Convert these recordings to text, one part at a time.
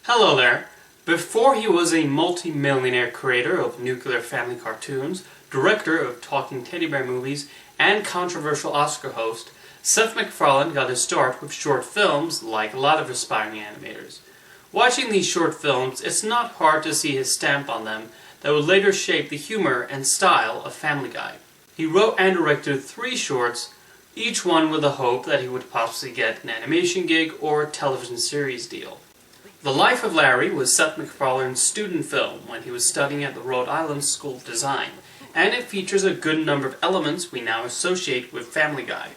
Hello there. Before he was a multi-millionaire creator of nuclear family cartoons, director of talking teddy bear movies, and controversial Oscar host, Seth MacFarlane got his start with short films like a lot of aspiring animators. Watching these short films, it's not hard to see his stamp on them that would later shape the humor and style of Family Guy. He wrote and directed 3 shorts, each one with the hope that he would possibly get an animation gig or a television series deal. The Life of Larry was Seth MacFarlane's student film when he was studying at the Rhode Island School of Design, and it features a good number of elements we now associate with Family Guy.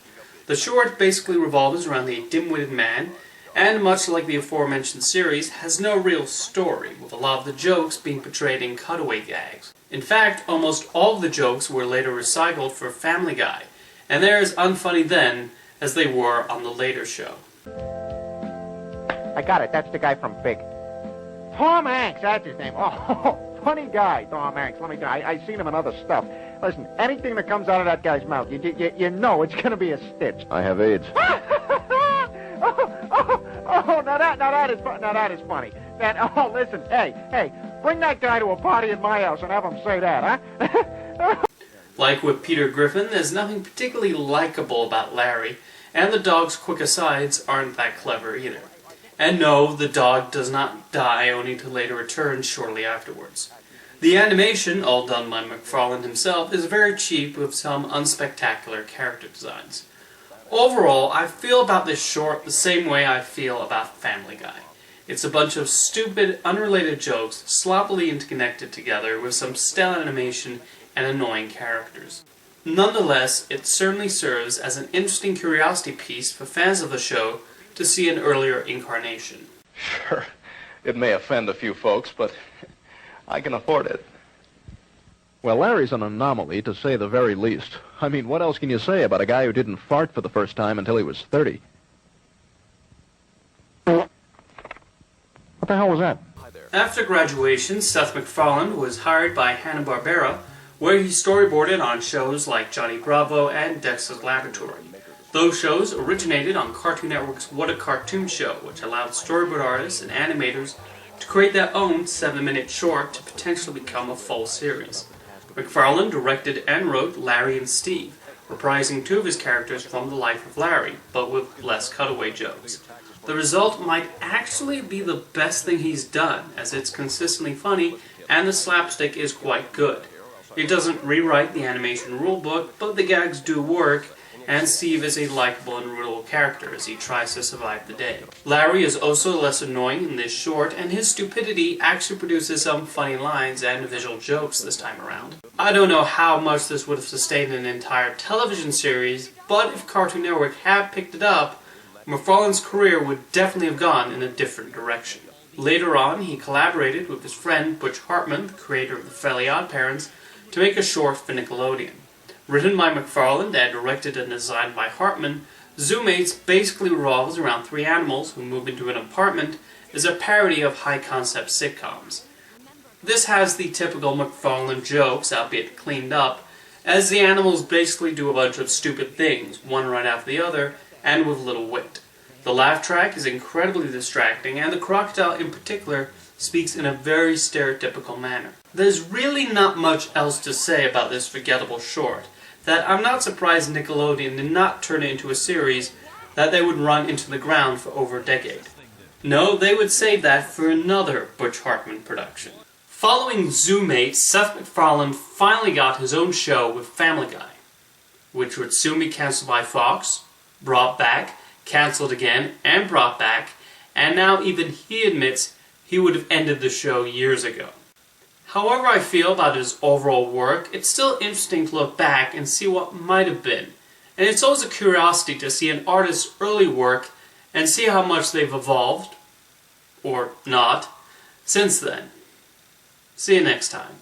The short basically revolves around a dim-witted man, and much like the aforementioned series, has no real story, with a lot of the jokes being portrayed in cutaway gags. In fact, almost all of the jokes were later recycled for Family Guy, and they're as unfunny then as they were on the later show. I got it. That's the guy from Big. Tom Hanks, that's his name. Oh, funny guy, Tom Hanks. Let me tell you, I've seen him in other stuff. Listen, anything that comes out of that guy's mouth, you know it's going to be a stitch. I have AIDS. Now that is funny. Listen, hey, bring that guy to a party at my house and have him say that, huh? Like with Peter Griffin, there's nothing particularly likable about Larry, and the dog's quick asides aren't that clever either. And no, the dog does not die only to later return shortly afterwards. The animation, all done by MacFarlane himself, is very cheap with some unspectacular character designs. Overall, I feel about this short the same way I feel about Family Guy. It's a bunch of stupid, unrelated jokes sloppily interconnected together with some stale animation and annoying characters. Nonetheless, it certainly serves as an interesting curiosity piece for fans of the show to see an earlier incarnation. Sure, it may offend a few folks, but I can afford it. Well, Larry's an anomaly, to say the very least. I mean, what else can you say about a guy who didn't fart for the first time until he was 30? What the hell was that? After graduation, Seth MacFarlane was hired by Hanna-Barbera, where he storyboarded on shows like Johnny Bravo and Dexter's Laboratory. Those shows originated on Cartoon Network's What a Cartoon Show, which allowed storyboard artists and animators to create their own 7-minute short to potentially become a full series. MacFarlane directed and wrote Larry and Steve, reprising 2 of his characters from The Life of Larry, but with less cutaway jokes. The result might actually be the best thing he's done, as it's consistently funny and the slapstick is quite good. It doesn't rewrite the animation rulebook, but the gags do work, and Steve is a likable and relatable character as he tries to survive the day. Larry is also less annoying in this short, and his stupidity actually produces some funny lines and visual jokes this time around. I don't know how much this would have sustained an entire television series, but if Cartoon Network had picked it up, MacFarlane's career would definitely have gone in a different direction. Later on, he collaborated with his friend Butch Hartman, the creator of The Fairly Odd Parents, to make a short for Nickelodeon. Written by MacFarlane and directed and designed by Hartman, Zoomates basically revolves around 3 animals who move into an apartment as a parody of high-concept sitcoms. This has the typical MacFarlane jokes, albeit cleaned up, as the animals basically do a bunch of stupid things, one right after the other, and with little wit. The laugh track is incredibly distracting, and the crocodile in particular speaks in a very stereotypical manner. There's really not much else to say about this forgettable short, that I'm not surprised Nickelodeon did not turn it into a series that they would run into the ground for over a decade. No, they would save that for another Butch Hartman production. Following Zoomates, Seth MacFarlane finally got his own show with Family Guy, which would soon be cancelled by Fox, brought back, cancelled again, and brought back, and now even he admits he would have ended the show years ago. However I feel about his overall work, it's still interesting to look back and see what might have been. And it's always a curiosity to see an artist's early work and see how much they've evolved, or not, since then. See you next time.